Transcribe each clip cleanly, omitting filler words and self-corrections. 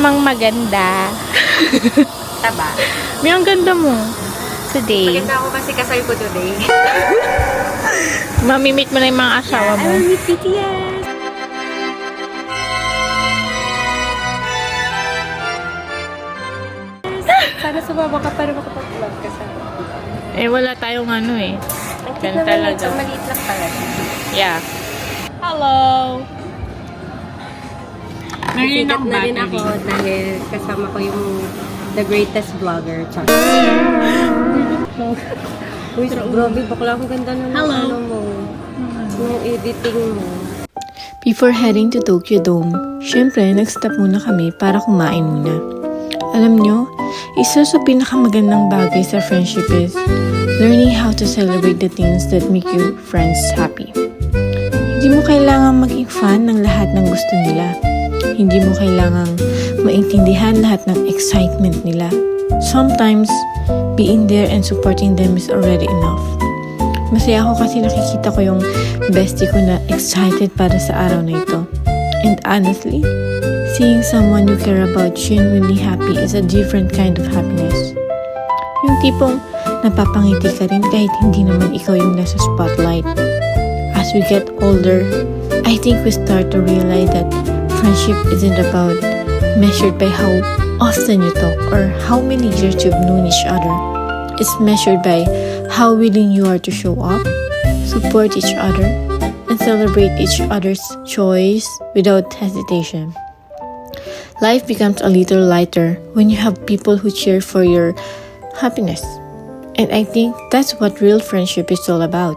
Mang maganda. Taba. May ang ganda mo. Today. Maganda ako kasi kasal ko today. Mamimit mo na yung mga asawa mo. I will meet BTS. Sana sumama ka para makapag-vlog ka sa Eh, wala tayong ano eh. Ang cute Ganun naman talaga. ito. Maliit lang pala. Yeah. Hello! Sikat na rin ako dahil kasama ko yung the greatest vlogger. Uy, grabe, bakla ang ganda ng ano mo. Yung editing mo. Before heading to Tokyo Dome, syempre nag-stop muna kami para kumain muna. Alam nyo, isa sa pinakamagandang bagay sa friendship is learning how to celebrate the things that make your friends happy. Hindi mo kailangang maging fan ng lahat ng gusto nila. Hindi mo kailangang maintindihan lahat ng excitement nila. Sometimes, being there and supporting them is already enough. Masaya ako kasi nakikita ko yung bestie ko na excited para sa araw na ito. And honestly, seeing someone you care about genuinely happy is a different kind of happiness. Yung tipong napapangiti ka rin kahit hindi naman ikaw yung nasa spotlight. As we get older, I think we start to realize that friendship isn't about measured by how often you talk or how many years you've known each other. It's measured by how willing you are to show up, support each other, and celebrate each other's choice without hesitation. Life becomes a little lighter when you have people who cheer for your happiness. And I think that's what real friendship is all about.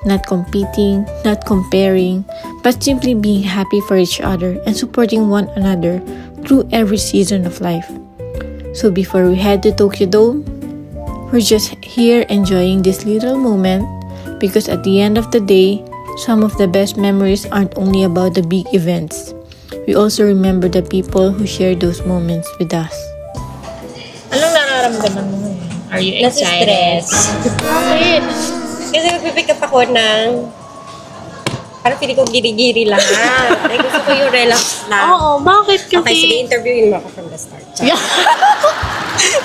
Not competing, not comparing, but simply being happy for each other and supporting one another through every season of life. So before we head to Tokyo Dome, we're just here enjoying this little moment because at the end of the day, some of the best memories aren't only about the big events. We also remember the people who share those moments with us. Anong nararamdaman mo ngayon? Are you excited? Bakit? Kasi magpipick up ako ng parang feeling ko giri-giri lang. Ay, gusto ko yung relax lang. Oo, bakit kasi? Okay, sige, interviewin mo ako from the start. Yeah.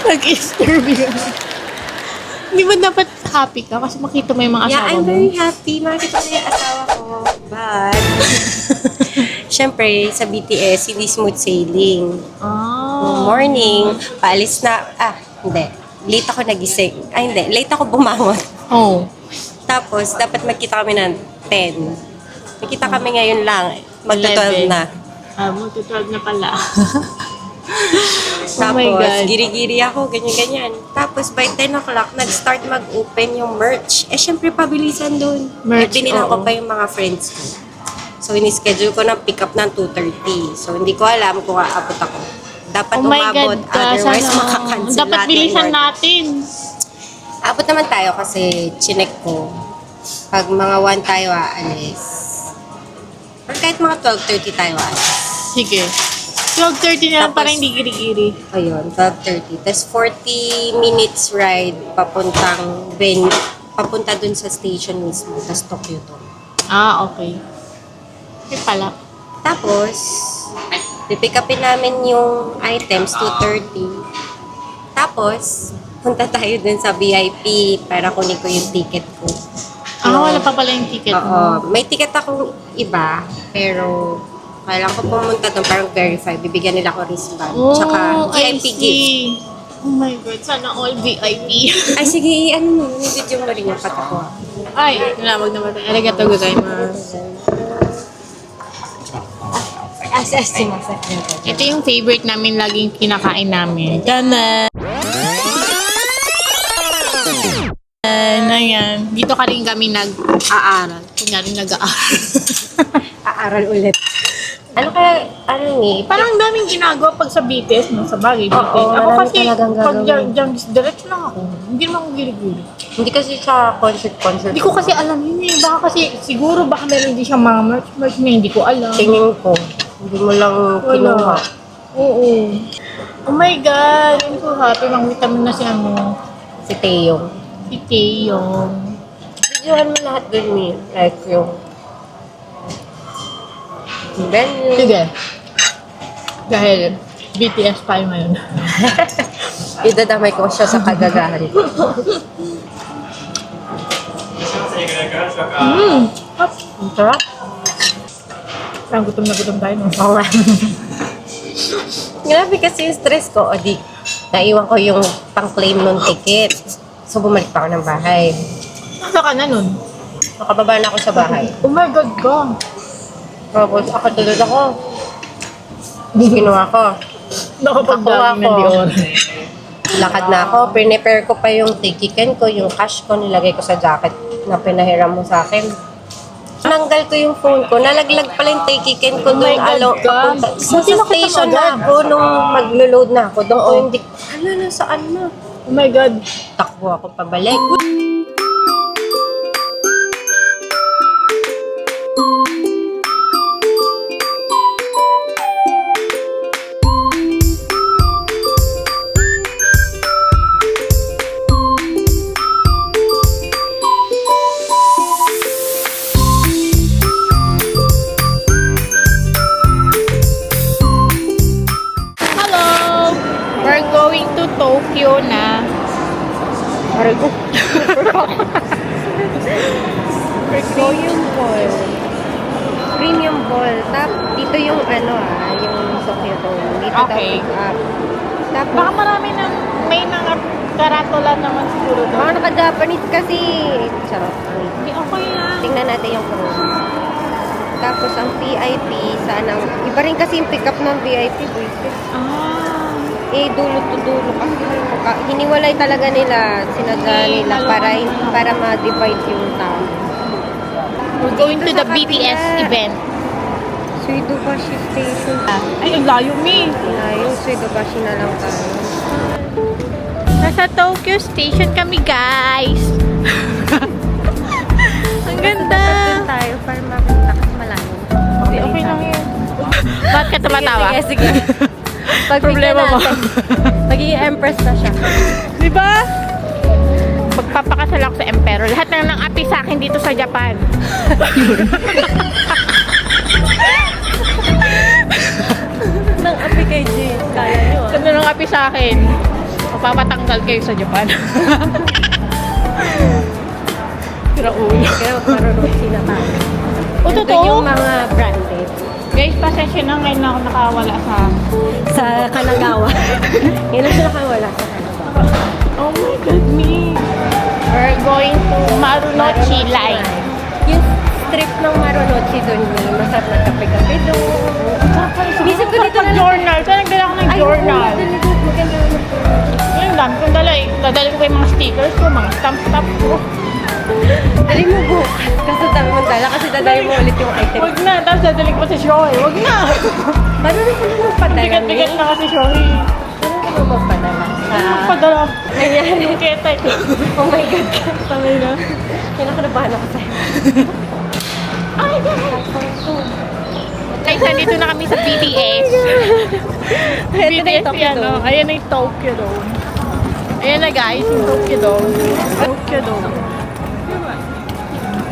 Nag-interview. Hindi ba dapat happy ka kasi makita mo yung mga Yeah, asawa I'm mo? very happy. Makita ko na yung asawa ko. But, syempre, sa BTS, hindi smooth sailing. Oh. Morning, paalis na, hindi. Late ako nagising. Ay, hindi. Late ako bumangon. Oh. Tapos, dapat magkita kami ng 10. Magkita kami ngayon lang. Magto-12 na. Magto-12 na pala. Tapos, Oh my God. giri-giri ako, ganyan-ganyan. Tapos, by 10 o'clock, nag-start mag-open yung merch. Eh, syempre, pabilisan dun. Merch, Binilang ko oo. pa yung mga friends ko. So, ini-schedule ko ng pick-up ng 2:30. So, hindi ko alam kung aabot ako. Dapat Oh my umabot, God, otherwise sana. makakancel Dapat lahat ng bilisan order. natin. Abot naman tayo kasi chinek ko. Pag mga 1 tayo aalis. Or kahit mga 12:30 tayo aalis. Sige. 12:30 na lang Tapos- para hindi giri-giri. Ayun, 12:30. Tapos 40 minutes ride papuntang papunta dun sa station mismo. Tapos Tokyo to. Ah, okay. Okay pala. Tapos, pipick upin namin yung items 2:30. Tapos, punta tayo dun sa VIP para kunin ko yung ticket ko. Wala pa pala yung ticket mo. Oo. May ticket akong iba, pero kailangan ko pumunta doon parang verify. Bibigyan nila ako wristband. Tsaka I VIP gift. see. Oh my God, sana all VIP. Ay, sige, ano mo, nilid yung rin yung pata ko. Ay, wag naman. Arigatou gozaimasu. Ito yung favorite namin, laging kinakain namin. Tana! Ayan. Dito ka rin kami nag-aaral. Kunyari nag-aaral. Aaral ulit. Ano kaya, Parang daming ginagawa pag sa BTS, no? Sa bagay, BTS. Oo, Ako marami kasi, talagang pag gagawin. diretso lang ako. Hindi naman ako gili-gili. Hindi kasi sa concert. Hindi ko kasi alam yun eh. Baka kasi, siguro baka meron din siyang mga merch na hindi ko alam. Tingin ko. Hindi mo lang kinuha. Oo. Oh my God! I'm so happy. Makita mo na si ano, Si Taeyong. si Taeyong. Videohan mo lahat dun eh. Like yung venue. Sige. Dahil BTS tayo ngayon. Idadamay ko siya sa kagagahan ko. Ang sarap. Parang gutom na gutom tayo, no? Oo nga. Grabe kasi yung stress ko. O di, naiwan ko yung pang-claim ng ticket. So, bumalik pa ako ng bahay. Nasa ka na nun? Nakababa na ako sa bahay. Oh my God ka! Tapos, ako tulad ako. Ginawa ko. Nakapag-jogging na di oras. Lakad na ako. Prepare ko pa yung tikiken ko, yung cash ko, nilagay ko sa jacket na pinahiram mo sa akin. Nanggal ko yung phone ko. Nalaglag pala yung tikiken ko Oh my doon. God, God. Sa Buti nakita station mo na agad. ako nung maglo-load na ako. Doon ko hindi, nasaan na? Oh my God. Takbo ako pabalik. Hello! We're going to Tokyo na. Aray ko. Premium ball. Premium ball. Dito yung yung Tokyo Dome. Dito Okay. daw pick up. Tapos, Baka marami ng, may mga karatula naman siguro doon. baka naka-Japanese kasi. Charot. Hindi, okay lang. Tingnan natin yung room. Tapos, ang VIP, sana, iba rin kasi yung pick up ng VIP, boys. Ah. Dulo to dulo kasi hiniwalay talaga nila, sinadya nila para ma-divide yung tao. We're going to Dito the sa BTS kabila. event. Suidobashi Station. Ay, ang layo, mi. Yung Suidobashi na lang tayo. Nasa Tokyo Station kami, guys. Ang ganda. Doon tayo para makita kasi malayo. Okay lang yan. Bakit ka tumatawa? Sige. Pag Problema mo. Magiging empress na siya. Di ba? Magpapakasal ako sa emperor. Lahat na ng api sa akin dito sa Japan. Nang api kay Jin. Kaya nyo Lahat na ng api sa akin. Magpapatanggal kayo sa Japan. Tira ulo. Kaya marunong sila tayo. O, Nandun totoo? yung mga branded. Guys, pasensya na ngayon na ako nakawala sa... Sa Kanagawa. Yun lang siya nakawala sa Kanagawa. Oh my God, me. We're going to Marunouchi Line. Yung strip ng Marunouchi doon, masarap na kape-kape doon. Isip ko dito na journal. Saan nagdala ko ng journal? Maganda yun. Yung dami kong dala eh. Dadalhin ko yung mga stickers ko, mga stamp ko. Dali mo bukas. Kaso dami mong dala kasi dadali mo ulit yung item. Huwag na, tapos dadalhin ko si Shohei. Huwag na! Paano na sila magpadala? Bigat-bigat na kasi Shohei. Paano na sila magpadala? Padala. Nangyari. Yung ketay ko. Oh my God. Tangay na. Kinakanabahan ako sa'yo. Ay, guys, nandito na kami sa BTS. Ito na yung Tokyo yan, no? Dome. Ayan na yung Tokyo Dome. Ayan na guys, yung Tokyo Dome. Tokyo Dome.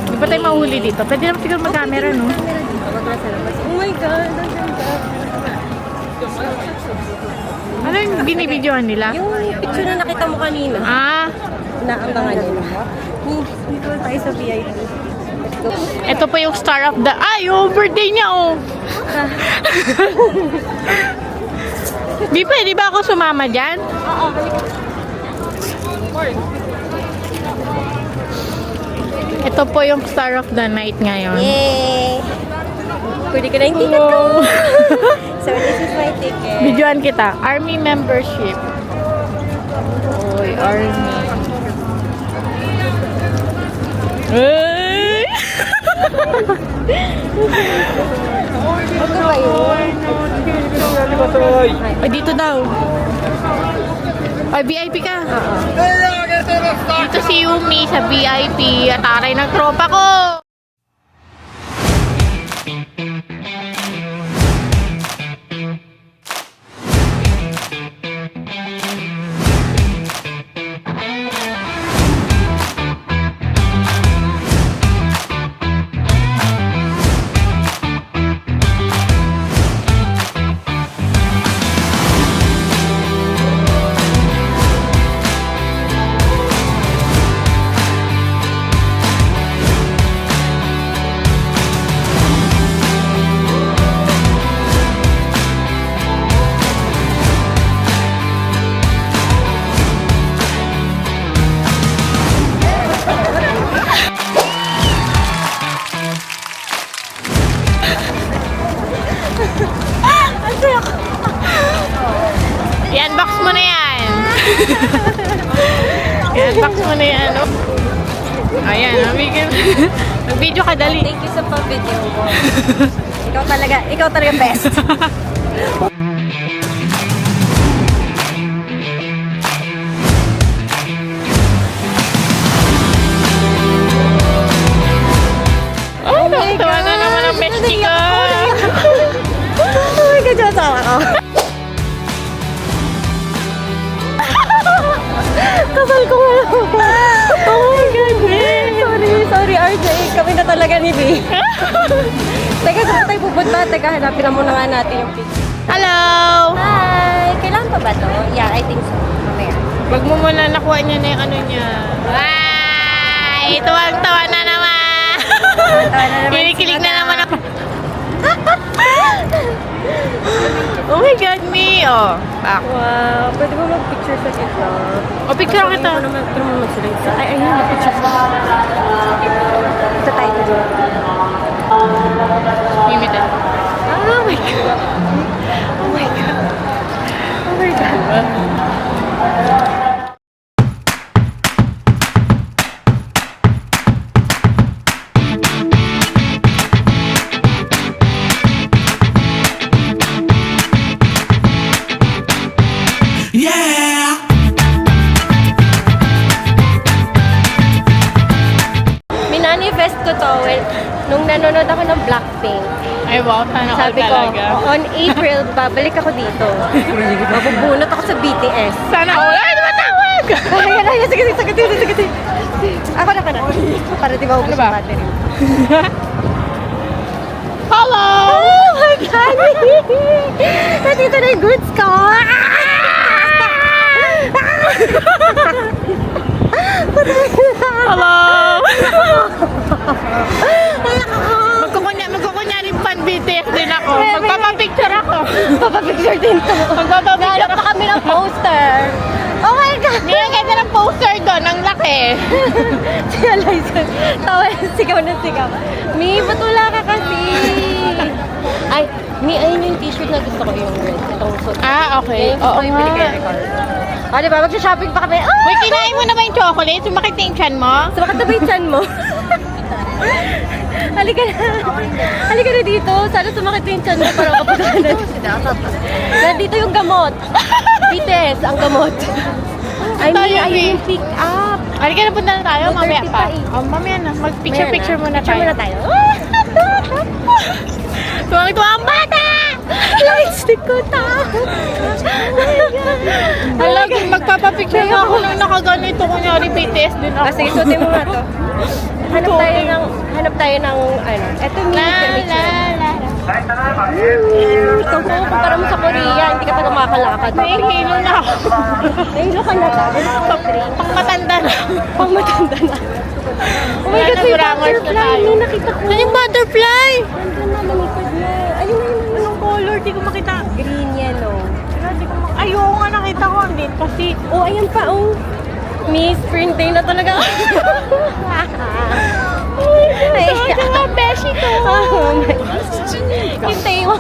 Di ba tayo mahuli dito? Pwede naman siguro mag-camera, no? Camera dito. Wag na sa labas. Oh my God. Ang ganda. Ano yung binibidyohan nila? Yung picture na nakita mo kanina. Ah, Naabangan nila. Dito tayo sa VIP. Let's go. ito po yung star of the... Ay, yung birthday niya, oh! Di pwede ba ako sumama dyan? Oo, halika. Ito po yung star of the night ngayon. Yay! Pwede ka na yung ticket ko. So, this is my ticket. Videoan kita. Army membership. Oy, Army. Ay! Ano ba yun? Ay, dito daw. Ay, VIP ka. Dito si Yumi sa VIP. At aray ng tropa ko. I-unbox mo na yan. I-unbox mo na yan. Oh. Ayan, mag-video ka dali. Thank you sa pa-video mo. ikaw talaga best. Oh, tawa na naman ang bestie ko. Oh my God, yung asawa ko. Kasal ko nga. Oh my God. Sorry RJ. Kami na talaga ni B. Teka, saan tayo pupunta? Teka, hanapin na muna nga natin yung picture. Hello! Hi! Kailangan pa ba to? Yeah, I think so. Mamaya. Wag mo muna nakuha niya na yung ano niya. Ay! Tuwang-tawa na naman! Kinikilig na naman ako. Oh my God, me! Oh, back. Wow, pwede mo mag-picture sa kita? O, picture kita. Pwede mo naman sila isa. Ay, ayun, na-picture sa ito tayo dito. Limited. Oh my God. Oh my God. Oh my God. Minanifest ko to nung nanonood ako ng Blackpink. Ay, wow. Sana all Sabi ko, talaga. on April, babalik ako dito. Mabubunot ako sa BTS. Sana all. Ay, tumatawag! Ay, sige. Ako na. Para di maubos Ano ba? yung battery. Hello! Oh my God! Nandito na yung goods ko! Hello! Magkukunyaring fan BTS din ako. Magpapapicture ako. Papapicture din to. Magpapapicture Nahanap pa kami ng poster. Oh my God! Nilagay ganda ng poster doon. Ang laki. Si Eliza, tawa, sigaw na sigaw. Mi, ba't wala ka kasi? Ay, Mi, ayun yung t-shirt na gusto ko yung red. Itong suit. Ah, okay. Yung gusto ko yung binigay ni Carl. Ah, diba? Mag-shopping pa kami. Ah! Wait, kinain mo na ba yung chocolate? Sumakit na yung chan mo? Sumakat na ba yung chan mo? Halika na. Halika na dito. Sana sumakit na yung chan mo para kapunta ka na. Nandito yung gamot. BTS, ang gamot. I mean, ayun yung pick up. Halika na, punta na tayo. Mamaya 2:30 pa. pa eh. Oh, mamaya na. Mag-picture-picture muna Picture tayo. muna tayo. Tuwang-tuwa ang bata! Lightstick ko ta. Alam, magpapapicture na ako nung nakaganito. Kunyari BTS din ako. Sige, suotin mo nga to. Hanap tayo ng, ano, eto mini Ikaw po, kumpara mo sa Korea, hindi ka pa namakalakad. Nahihilo na ako. Nahilo ka na ba? Pang matanda na. Pang matanda na. Oh my God, may Nagurangers na butterfly. tayo. May nakita ko. Ano yung butterfly? Nandun na, lumipad na. Ayun, Anong color? Di ko makita. green yan, oh. Ayoko nga nakita ko. Hindi kasi. Oh, ayan pa, oh. Miss, spring day na talaga. Ay, ito nga, beshi to. Oh my God. Hintay mo.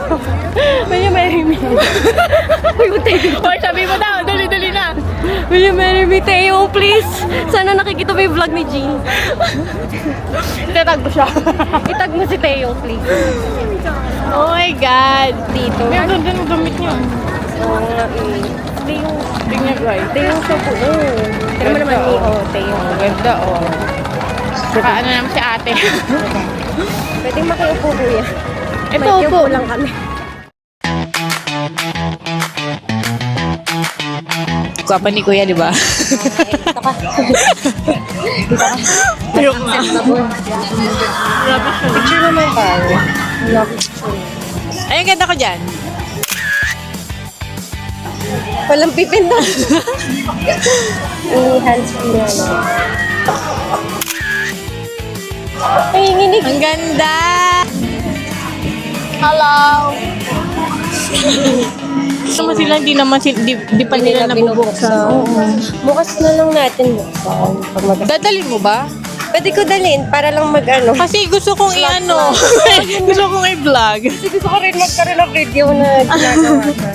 Will you marry me? Uy, huwag tayo dito. Or sabi mo daw, dali-dali na. Will you marry me, Teo, please? Sana nakikita mo yung vlog ni Jean. Itatag ko siya. Itag mo si Teo, please. Oh my God. Dito. May ganda ng gamit niyo. Oo nga, eh. Teo. Tingnan guys. Teo sa buo. Pero mo naman ni, oh, Teo. Ganda oh. Saka ano naman si ate. Pwede makiupo, kuya. Ito, May upo. lang kami. Gwapa ni kuya, di ba? Dito ka. Yung Picture naman tayo. ayun, ganda ko dyan. Walang pipinda. Hands-free na lang. Ay, nginig. Ang ganda! Hello! Naman sila, di pa nila nabubuksan. Bukas na lang natin buksan. Pag Dadalhin mo ba? Pwede ko dalhin para lang mag-ano. Kasi gusto kong i-ano. Gusto kong i-vlog. Kasi gusto ko rin magkaroon ng video na ginagawa ka.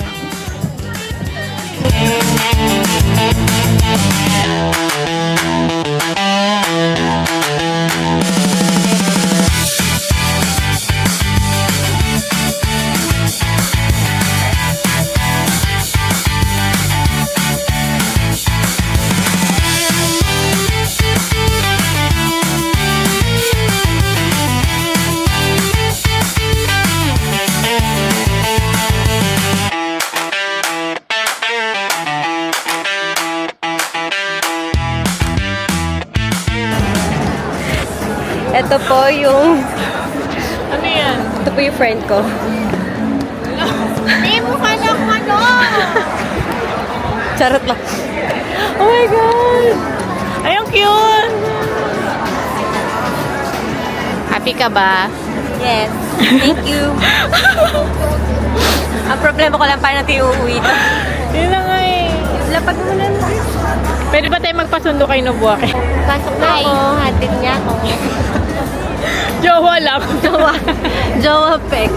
Ito po yung, Ano yan? ito po yung friend ko. May mukha na akong ano! Charot lang. Oh my God! Ay, ang cute! Happy ka ba? Yes. Thank you. Ang problema ko lang paano natin uuwi ito. Yun na nga eh. Lapag mo na lang. Pwede ba tayo magpasundo kay Nobuake? Pasok na ako. Hatid niya ako. Jowa lang. Jowa pek.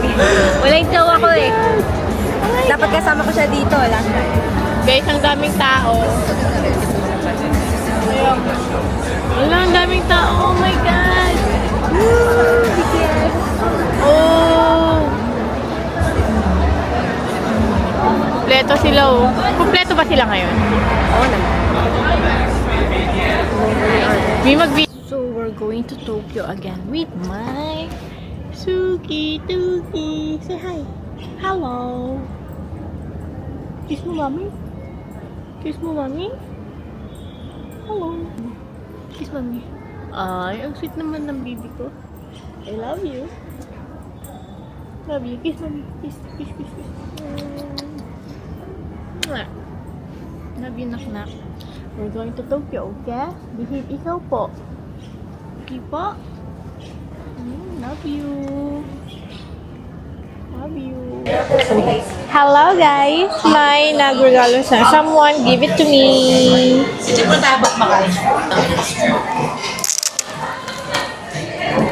Walang jowa ko eh. Dapat kasama ko siya dito. Wala. Guys, ang daming tao. Ayun. Wala, ang daming tao. Oh my God! Oh! Kompleto sila oh. Kompleto ba sila ngayon? Oo naman. May So, we're going to Tokyo again with my Suki Tuki. Say hi. Hello. Kiss mo, mommy. Kiss mo, mommy. Hello. Kiss mommy. Ay, ang sweet naman ng baby ko. I love you. Love you. Kiss mommy. Kiss, kiss, kiss, kiss. Mwah. Love you, nak-nak. We're going to Tokyo, okay? Behave ikaw po. Okay po? Love you. Love you. Hello guys! May nagregalo sa someone. Give it to me.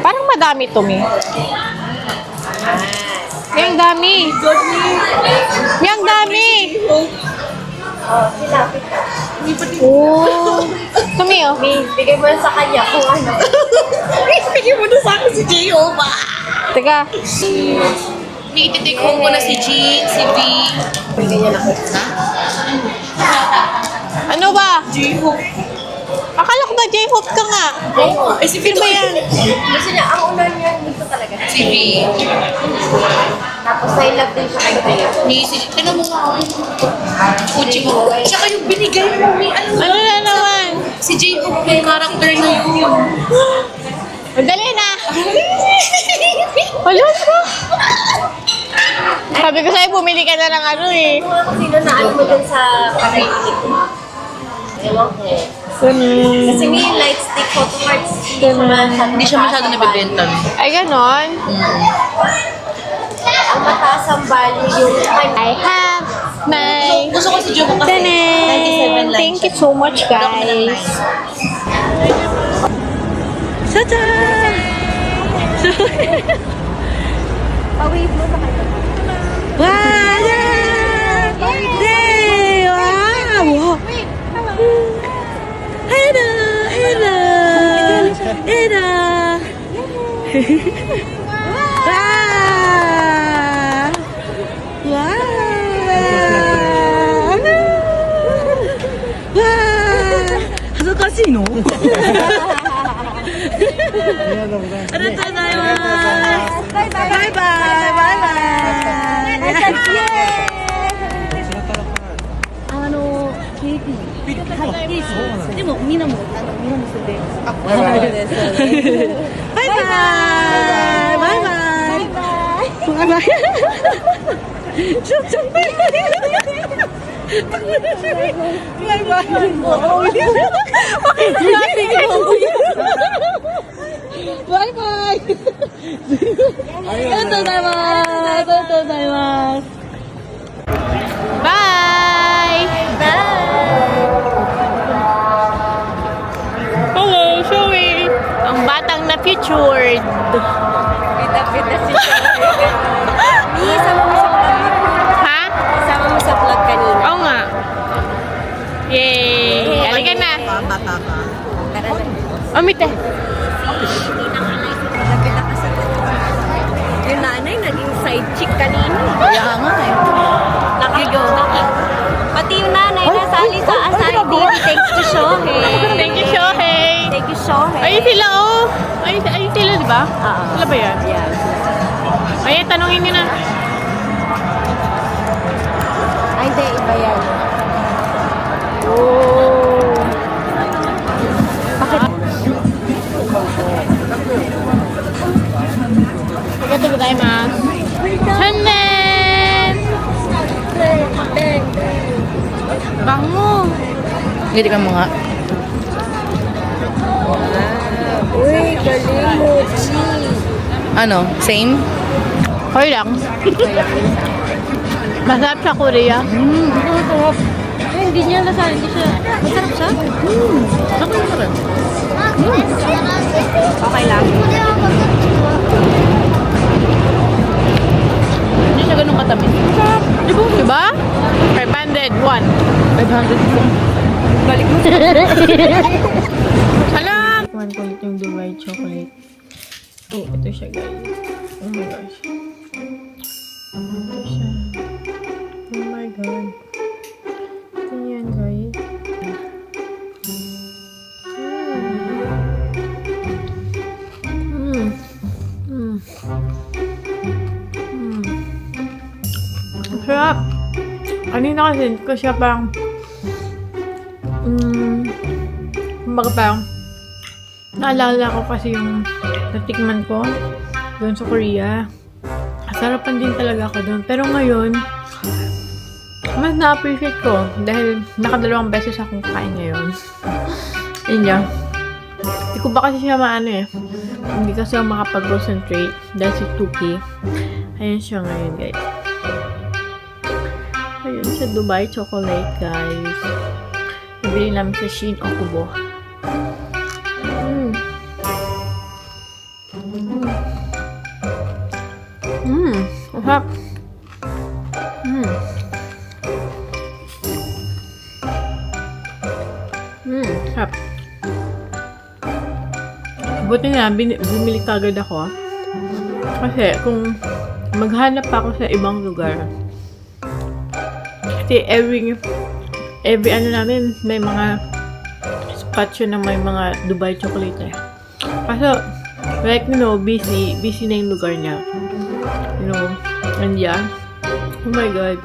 Parang madami to, me. Yang dami. Yang dami. Oh. Tumi, oh. Bigay mo na sa kanya kung ano. Bigyan mo na sa akin si J.O. ba? Teka. May ititik home ko na si G, si V. Ano ba? J-Hope. Akala ko ba J-Hope ka nga? Eh, si V Sino ba yan? Gusto niya, ang una niya dito talaga. Si V. Tapos I love din siya kay Kuya. Ni si tingnan mo nga. Uchi mo. Siya kayo binigay mo. May ano Ano na naman? Si J-Hope yung character na yun. Madali na! Wala ba? Sabi ko sa'yo, bumili ka na ng ano eh. Kung ako sino na ano mo dun sa panay-inig ko. Ewan ko. Kasi may light stick photo cards. Hindi siya masyado nabibenta. Ay, ganon. Ang mataas ang value yung I have my... Gusto ko si J-Hope kasi. 97 lang Thank you so much, guys. Tata! pawave mo sa kanya. Wala! Wow! Hello! Hello! Hello! Wow! Wow! 恥ずかしいの？ありがとうございます。バイバイ。バイバイ。バイバイ。でもみんなもみんなもそれで。バイバイ。バイバイ。バイバイ。ちょっとバイバイ。バイバイ。バイバイ。ありがとうございます。ありがとうございます。Bye! Hello, Zoe! Ang batang na featured. Pita-pita si Sherry. Isama mo sa vlog. Ha? Isama mo sa vlog kanina. Oo nga. Yay! bata ka. Tara na. Amite. Lapit na kasi. Yung nanay, naging side chick kanina. Kaya nga eh. Nakigo. Pati yung nanay, nasali sa SID. Thanks to Shohei. Thank you, Shohei. Thank you, Shohei. Ayun sila, oh. Ayun sila, di ba? Oo. Sila ba yan? Yan. Ayun, tanongin nyo na. Ay, hindi. Iba yan. Oh. Arigatou gozaimasu. Hanen! Bango! Hindi ka mga. Uy, galing mo, Chi. Ano? Same? Okay lang. Masarap sa Korea. Ay, hindi niya lasal. Hindi siya. Masarap siya? Okay lang. Hindi siya ganun katamis. Diba? 500, 1. 500. Balik mo. Salam! Kumain ko ulit yung Dubai chocolate. Oh, ito siya guys. Oh my gosh. Ito siya. Oh my god. Ito yan guys. Mm. Mm. Mm. Ang sarap. Kanina kasi ko siya parang kumbaga parang naalala ko kasi yung natikman ko doon sa Korea. Sarapan din talaga ako doon. Pero ngayon, mas na-appreciate ko dahil nakadalawang beses akong kain ngayon. Yun yan. Hindi ko ba kasi siya maano eh. Hindi kasi ako makapag-concentrate dahil si Tuki. Ayan siya ngayon guys. Ayun sa Dubai chocolate guys. Nabili namin sa Shin Okubo. Sarap. Sarap. Buti na, bumili kagad ako. Kasi, kung maghanap pa ako sa ibang lugar, kasi every ano namin, may mga spot yun na may mga Dubai chocolate eh. Kaso, like, busy na yung lugar niya. And yeah. Oh my god.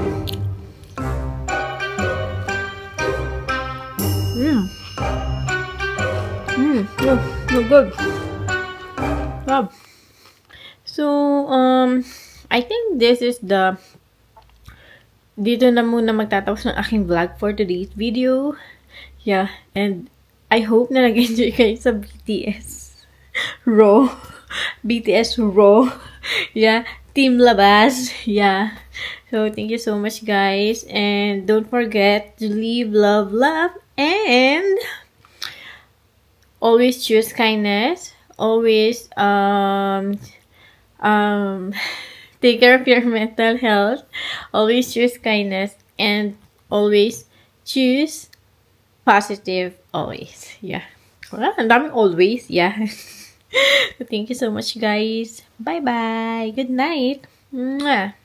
No good. Love. So, I think this is dito na muna magtatapos ng aking vlog for today's video. Yeah, and I hope na nag-enjoy kayo sa BTS Raw. BTS Raw. Yeah, Team Labas. Yeah. So, thank you so much, guys. And don't forget to leave love, and always choose kindness. Always, take care of your mental health. Always choose kindness. And always choose positive. Always. Yeah. Ang daming always. Yeah. So, thank you so much, guys. Bye-bye. Good night. Mwah.